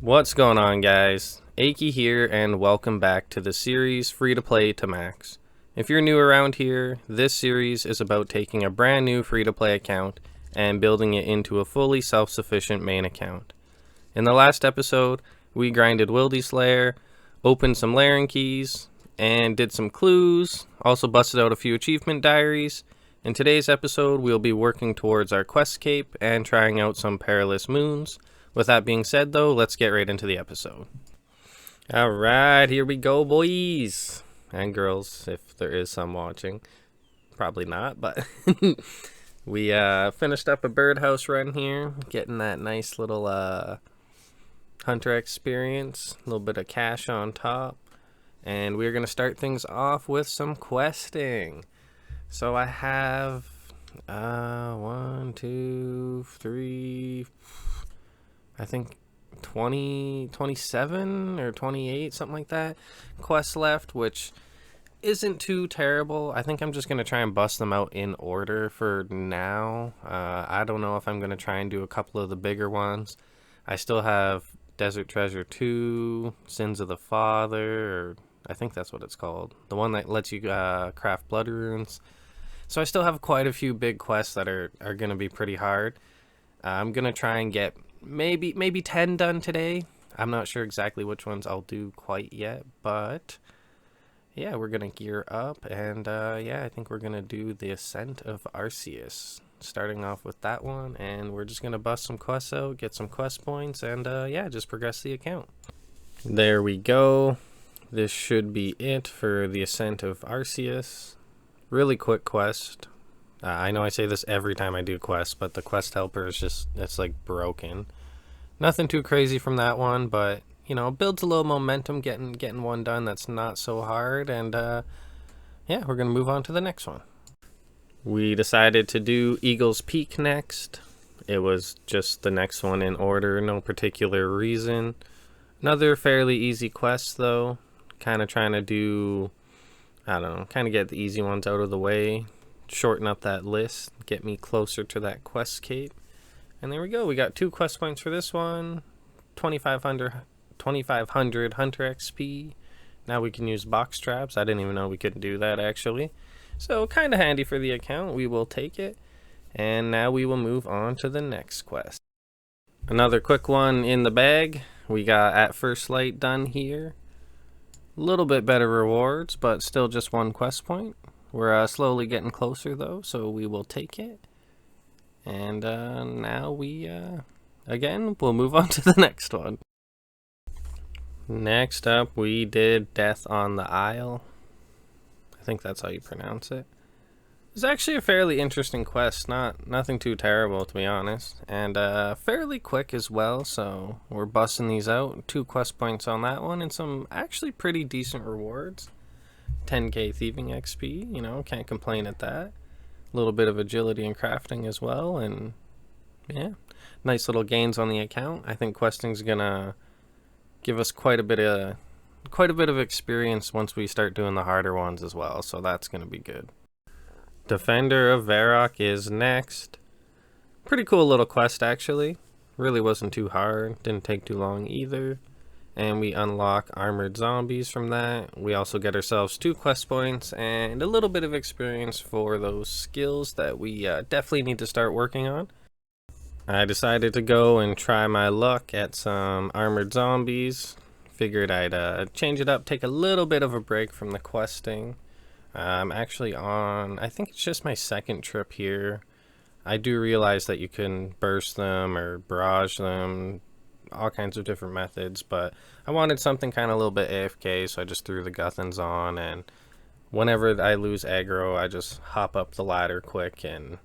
What's going on, guys? Achy here, and welcome back to the series Free to Play to Max. If you're new around here, this series is about taking a brand new free to play account and building it into a fully self-sufficient main account. In the last episode, we grinded Wildy's Lair, opened some Larran keys, and did some clues, also busted out a few achievement diaries. In today's episode, we'll be working towards our quest cape and trying out some Perilous Moons. With that being said, though, let's get right into the episode. Alright, here we go, boys and girls, if there is some watching. Probably not, but we finished up a birdhouse run here, getting that nice little hunter experience, a little bit of cash on top, and we're going to start things off with some questing. So I have 1, 2, 3... I think 27 or 28, something like that, quests left, which isn't too terrible. I think I'm just going to try and bust them out in order for now. I don't know if I'm going to try and do a couple of the bigger ones. I still have Desert Treasure 2, Sins of the Father, or I think that's what it's called. The one that lets you craft blood runes. So I still have quite a few big quests that are going to be pretty hard. I'm going to try and get maybe 10 done today. I'm not sure exactly which ones I'll do quite yet, but yeah, we're gonna gear up, and yeah, I think we're gonna do the Ascent of Arus, starting off with that one, and we're just gonna bust some quests out, get some quest points, and yeah, just progress the account. There we go. This should be it for the Ascent of Arus. Really quick quest. I know I say this every time I do quests, but the quest helper is just, it's like broken. Nothing too crazy from that one, but, you know, builds a little momentum getting one done that's not so hard, and yeah, we're going to move on to the next one. We decided to do Eagle's Peak next. It was just the next one in order, no particular reason. Another fairly easy quest, though. Kind of trying to do, I don't know, kind of get the easy ones out of the way. Shorten up that list, get me closer to that quest cape. And there we go, we got 2 quest points for this one, 2500 hunter XP. Now we can use box traps. I didn't even know we could do that, actually. So kind of handy for the account. We will take it. And now we will move on to the next quest. Another quick one in the bag. We got At First Light done here. A little bit better rewards, but still just 1 quest point. We're slowly getting closer, though, so we will take it. And now we, again, we'll move on to the next one. Next up, we did Death on the Isle. I think that's how you pronounce it. It's actually a fairly interesting quest, nothing too terrible, to be honest. And fairly quick as well, so we're busting these out. 2 quest points on that one, and some actually pretty decent rewards. 10k thieving XP, you know, can't complain at that. A little bit of agility and crafting as well, and yeah, nice little gains on the account. I think questing's gonna give us quite a bit of experience once we start doing the harder ones as well, so that's gonna be good. Defender of Verac is next. Pretty cool little quest, actually. Really wasn't too hard, didn't take too long either. And we unlock armored zombies from that. We also get ourselves 2 quest points and a little bit of experience for those skills that we definitely need to start working on. I decided to go and try my luck at some armored zombies. Figured I'd change it up, take a little bit of a break from the questing. I'm actually on, I think it's just my 2nd trip here. I do realize that you can burst them or barrage them, all kinds of different methods, but I wanted something kind of a little bit AFK, so I just threw the Guthans on, and whenever I lose aggro, I just hop up the ladder quick, and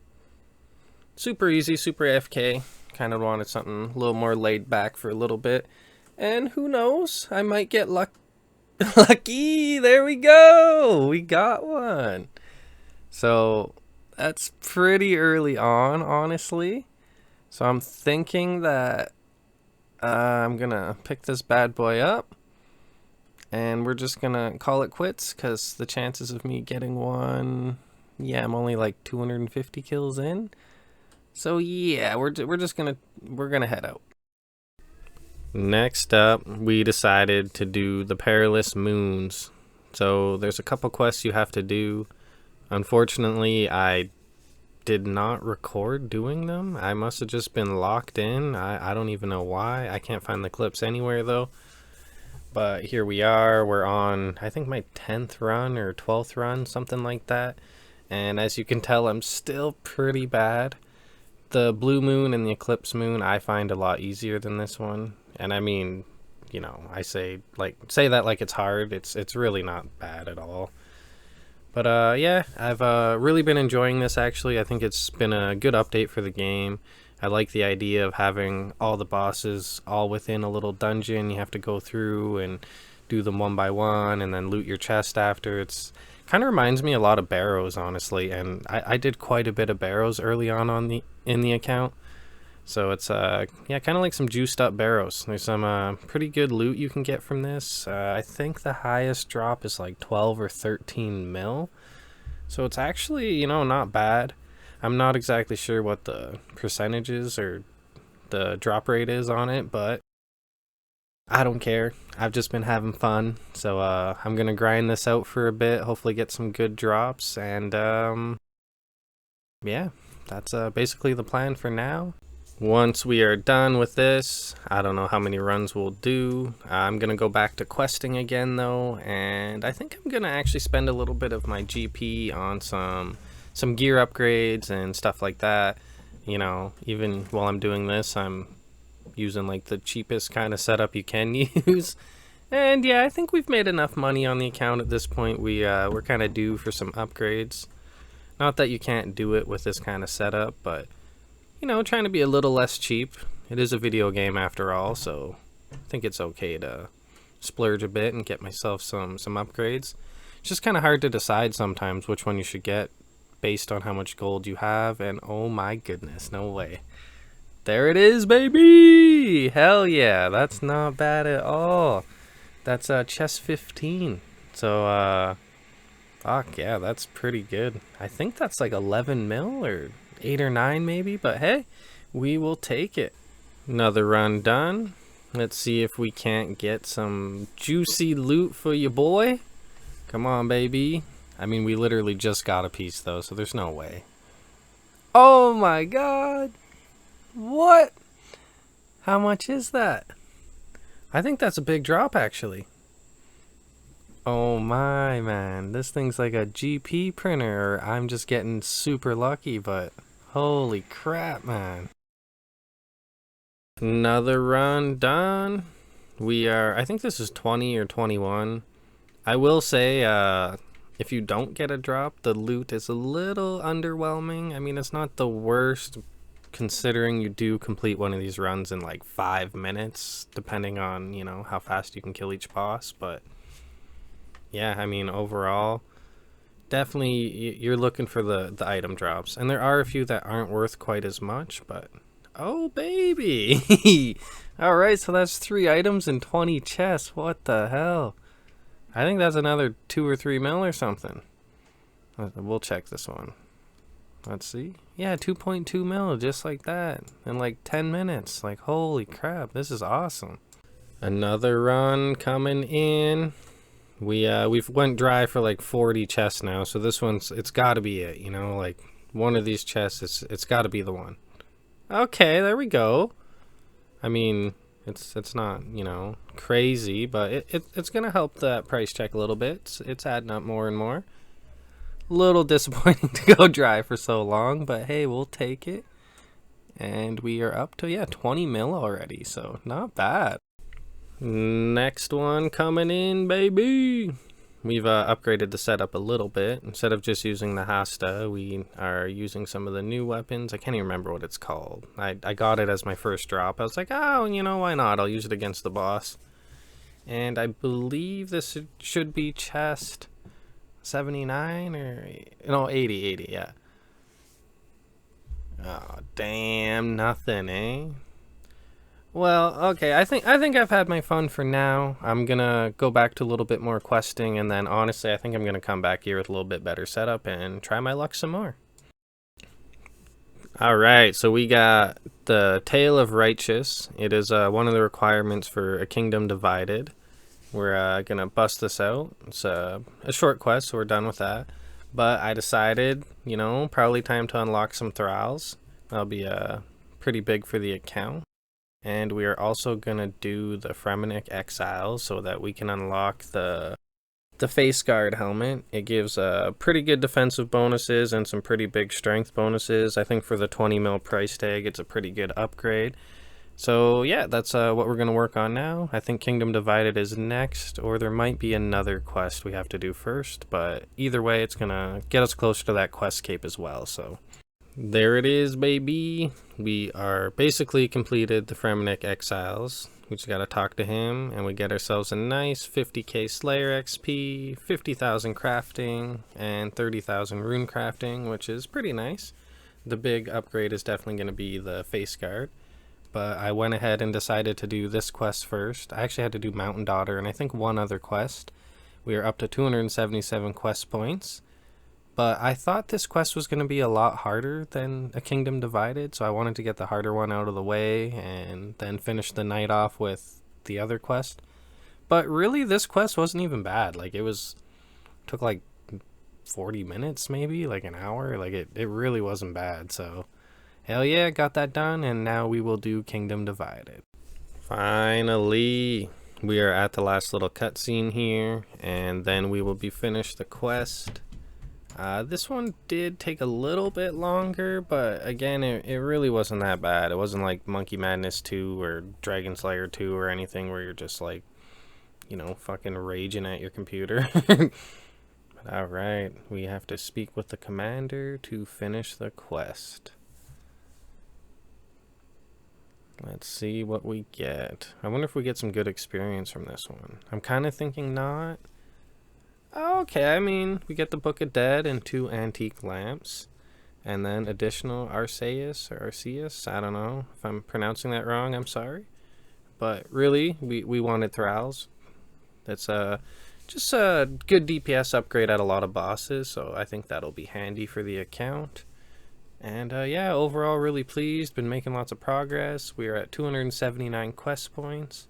super easy, super AFK. Kind of wanted something a little more laid back for a little bit, and who knows, I might get lucky. There we go, we got one. So that's pretty early on, honestly, so I'm thinking that I'm gonna pick this bad boy up, and we're just gonna call it quits, because the chances of me getting one, yeah, I'm only like 250 kills in. So yeah, we're gonna head out. Next up, we decided to do the Perilous Moons. So there's a couple quests you have to do. Unfortunately, I did not record doing them. I must have just been locked in. I don't even know why. I can't find the clips anywhere though. But here we are. We're on, I think, my 10th run or 12th run, something like that. And as you can tell, I'm still pretty bad. The blue moon and the eclipse moon I find a lot easier than this one. And I mean, you know, I say that like it's hard. It's really not bad at all. But yeah, I've really been enjoying this actually. I think it's been a good update for the game. I like the idea of having all the bosses all within a little dungeon. You have to go through and do them one by one and then loot your chest after. It's kind of reminds me a lot of Barrows, honestly, and I did quite a bit of Barrows early on in the account. So it's yeah, kind of like some juiced up Barrows. There's some pretty good loot you can get from this. I think the highest drop is like 12 or 13 mil. So it's actually, you know, not bad. I'm not exactly sure what the percentages or the drop rate is on it, but I don't care. I've just been having fun. So I'm going to grind this out for a bit, hopefully get some good drops, and yeah, that's basically the plan for now. Once we are done with this, I don't know how many runs we'll do. I'm going to go back to questing again though, and I think I'm going to actually spend a little bit of my GP on some gear upgrades and stuff like that. You know, even while I'm doing this, I'm using like the cheapest kind of setup you can use. And yeah, I think we've made enough money on the account at this point. We're kind of due for some upgrades. Not that you can't do it with this kind of setup, but you know, trying to be a little less cheap. It is a video game after all, so I think it's okay to splurge a bit and get myself some upgrades. It's just kind of hard to decide sometimes which one you should get based on how much gold you have, and oh my goodness, no way. There it is, baby! Hell yeah, that's not bad at all. That's chest 15. So fuck yeah, that's pretty good. I think that's like 11 mil or 8 or 9 maybe, but hey, we will take it. Another run done. Let's see if we can't get some juicy loot for you, boy. Come on, baby. I mean, we literally just got a piece though, so there's no way. Oh my god. What? How much is that? I think that's a big drop actually. Oh my, man, this thing's like a GP printer, or I'm just getting super lucky, but holy crap, man. Another run done. I think this is 20 or 21. I will say, if you don't get a drop, the loot is a little underwhelming. I mean, it's not the worst considering you do complete one of these runs in like 5 minutes, depending on, you know, how fast you can kill each boss, but yeah, I mean, overall, definitely you're looking for the item drops. And there are a few that aren't worth quite as much, but oh, baby. All right, so that's 3 items and 20 chests. What the hell? I think that's another 2 or 3 mil or something. We'll check this one. Let's see. Yeah, 2.2 mil, just like that. In like 10 minutes. Like, holy crap, this is awesome. Another run coming in. We've went dry for like 40 chests now, so this one's, it's got to be it, you know, like one of these chests, it's got to be the one. Okay, there we go. I mean, it's not, you know, crazy, but it's gonna help that price check a little bit. It's adding up more and more. Little disappointing to go dry for so long, but hey, we'll take it. And we are up to, yeah, 20 mil already, so not bad. Next one coming in, baby. We've upgraded the setup a little bit. Instead of just using the Hasta, we are using some of the new weapons. I can't even remember what it's called. I got it as my first drop. I was like, oh, you know, why not? I'll use it against the boss. And I believe this should be chest 79 or no, 80, yeah. Oh, damn, nothing, eh? Well, okay, I think I've had my fun for now. I'm gonna go back to a little bit more questing, and then honestly, I think I'm gonna come back here with a little bit better setup and try my luck some more. Alright, so we got the Tale of Righteous. It is one of the requirements for A Kingdom Divided. We're gonna bust this out. It's a short quest, so we're done with that. But I decided, probably time to unlock some thralls. That'll be pretty big for the account. And we are also gonna do the Fremennik Exile so that we can unlock the face guard helmet. It gives pretty good defensive bonuses and some pretty big strength bonuses. I think for the 20 mil price tag, it's a pretty good upgrade. So yeah, that's what we're going to work on now. I think Kingdom Divided is next, or there might be another quest we have to do first, but either way, it's going to get us closer to that quest cape as well. So there it is, baby. We are basically completed the Fremennik Exiles. We just got to talk to him, and we get ourselves a nice 50k Slayer XP, 50,000 crafting, and 30,000 rune crafting, which is pretty nice. The big upgrade is definitely going to be the face guard. But I went ahead and decided to do this quest first. I actually had to do Mountain Daughter and I think one other quest. We are up to 277 quest points. But I thought this quest was going to be a lot harder than A Kingdom Divided, so I wanted to get the harder one out of the way and then finish the night off with the other quest. But really, this quest wasn't even bad. Like, took like 40 minutes maybe, like an hour. Like, it really wasn't bad, so hell yeah, got that done, and now we will do Kingdom Divided. Finally, we are at the last little cutscene here, and then we will be finished the quest. This one did take a little bit longer, but again, it really wasn't that bad. It wasn't like Monkey Madness 2 or Dragon Slayer 2 or anything where you're just like, fucking raging at your computer. But alright, we have to speak with the commander to finish the quest. Let's see what we get. I wonder if we get some good experience from this one. I'm kind of thinking not. Okay, I mean, we get the Book of Dead and 2 antique lamps. And then additional Arceus or Arceus. I don't know. If I'm pronouncing that wrong, I'm sorry. But really, we wanted thralls. That's just a good DPS upgrade at a lot of bosses. So I think that'll be handy for the account. And yeah, overall really pleased, been making lots of progress. We are at 279 quest points.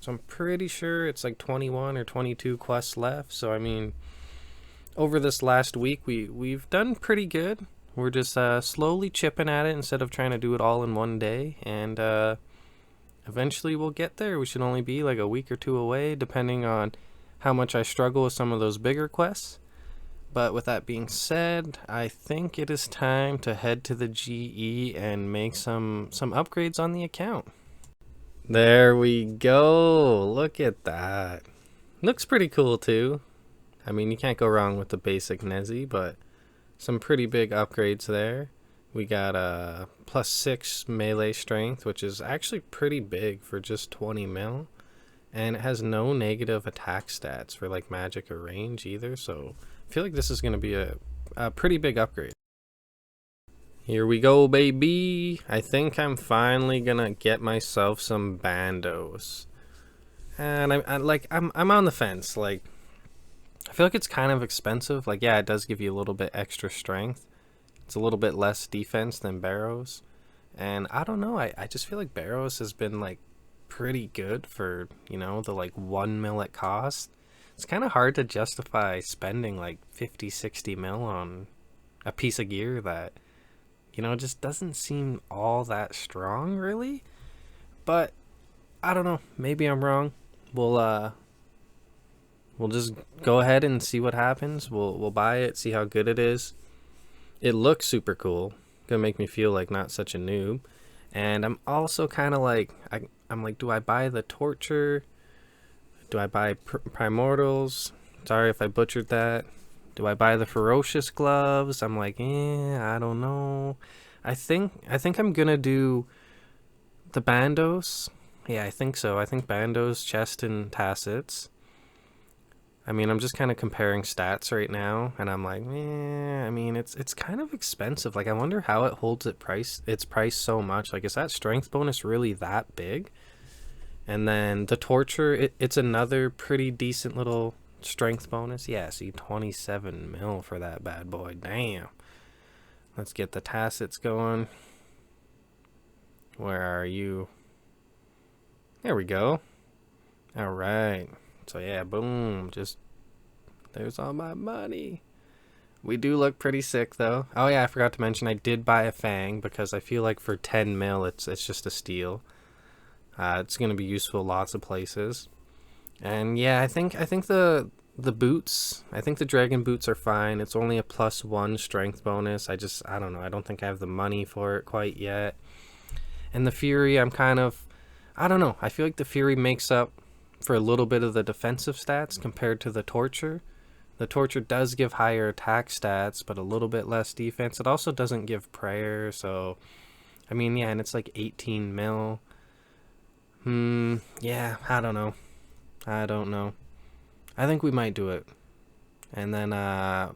So I'm pretty sure it's like 21 or 22 quests left. So I mean, over this last week, we've done pretty good. We're just slowly chipping at it instead of trying to do it all in one day. And eventually we'll get there. We should only be like a week or two away, depending on how much I struggle with some of those bigger quests. But with that being said, I think it is time to head to the GE and make some upgrades on the account. There we go. Look at that. Looks pretty cool too. I mean, you can't go wrong with the basic Nezzy, but some pretty big upgrades there. We got a +6 melee strength, which is actually pretty big for just 20 mil. And it has no negative attack stats for like magic or range either, so I feel like this is going to be a pretty big upgrade. Here we go, baby. I think I'm finally going to get myself some Bandos. And I'm on the fence. Like, I feel like it's kind of expensive. Like, yeah, it does give you a little bit extra strength. It's a little bit less defense than Barrows. And I don't know, I just feel like Barrows has been like pretty good for, the like 1 mil it costs. It's kind of hard to justify spending like 50-60 mil on a piece of gear that, just doesn't seem all that strong, really. But I don't know, maybe I'm wrong. We'll just go ahead and see what happens. We'll buy it, see how good it is. It looks super cool. Gonna make me feel like not such a noob. And I'm also kind of like, I'm like, do I buy the Torture? Do I buy Primordials? Sorry if I butchered that. Do I buy the Ferocious Gloves? I'm like, I don't know. I think I'm gonna do the Bandos. Yeah, I think so. I think Bandos, Chest, and Tassets. I mean, I'm just kind of comparing stats right now, and I'm like, I mean, it's kind of expensive. Like, I wonder how it holds its price so much. Like, is that strength bonus really that big? And then the Torture, it's another pretty decent little strength bonus. Yeah, see, 27 mil for that bad boy. Damn. Let's get the Tassets going. Where are you? There we go. All right. So yeah, boom. Just there's all my money. We do look pretty sick though. Oh yeah, I forgot to mention I did buy a fang because I feel like for 10 mil it's just a steal. It's gonna be useful lots of places. And yeah, I think the boots, I think the dragon boots are fine. It's only a +1 strength bonus. I don't know. I don't think I have the money for it quite yet. And the fury, I don't know. I feel like the fury makes up for a little bit of the defensive stats compared to the torture. The torture does give higher attack stats, but a little bit less defense. It also doesn't give prayer, so I mean, yeah, and it's like 18 mil. Yeah, I don't know. I think we might do it. And then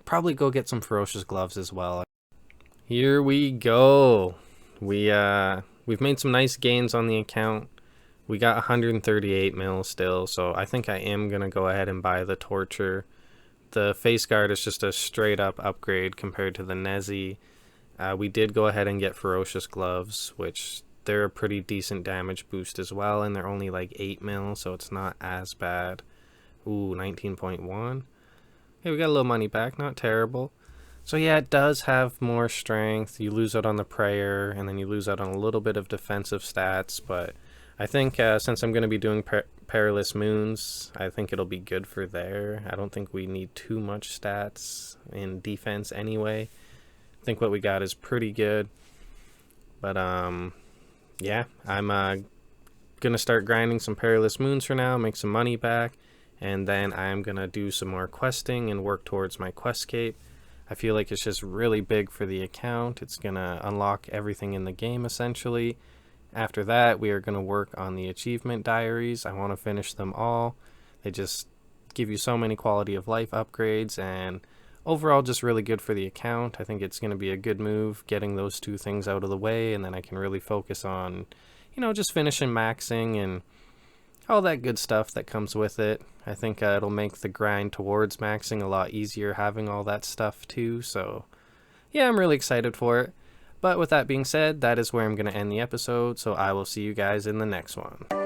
probably go get some ferocious gloves as well. Here we go. We've made some nice gains on the account. We got 138 mil still, so I think I am gonna go ahead and buy the torture. The face guard is just a straight up upgrade compared to the Nezi. We did go ahead and get ferocious gloves, which they're a pretty decent damage boost as well, and they're only like 8 mil, so it's not as bad. Ooh, 19.1. Hey, we got a little money back, not terrible. So yeah, it does have more strength. You lose out on the prayer, and then you lose out on a little bit of defensive stats, but I think since I'm going to be doing Perilous Moons, I think it'll be good for there. I don't think we need too much stats in defense anyway. I think what we got is pretty good. But yeah, I'm going to start grinding some Perilous Moons for now, make some money back, and then I'm going to do some more questing and work towards my Questscape. I feel like it's just really big for the account. It's going to unlock everything in the game essentially. After that, we are going to work on the achievement diaries. I want to finish them all. They just give you so many quality of life upgrades, and overall just really good for the account. I think it's going to be a good move getting those two things out of the way, and then I can really focus on, just finishing maxing and all that good stuff that comes with it. I think it'll make the grind towards maxing a lot easier having all that stuff too. So yeah, I'm really excited for it. But with that being said, that is where I'm going to end the episode, so I will see you guys in the next one.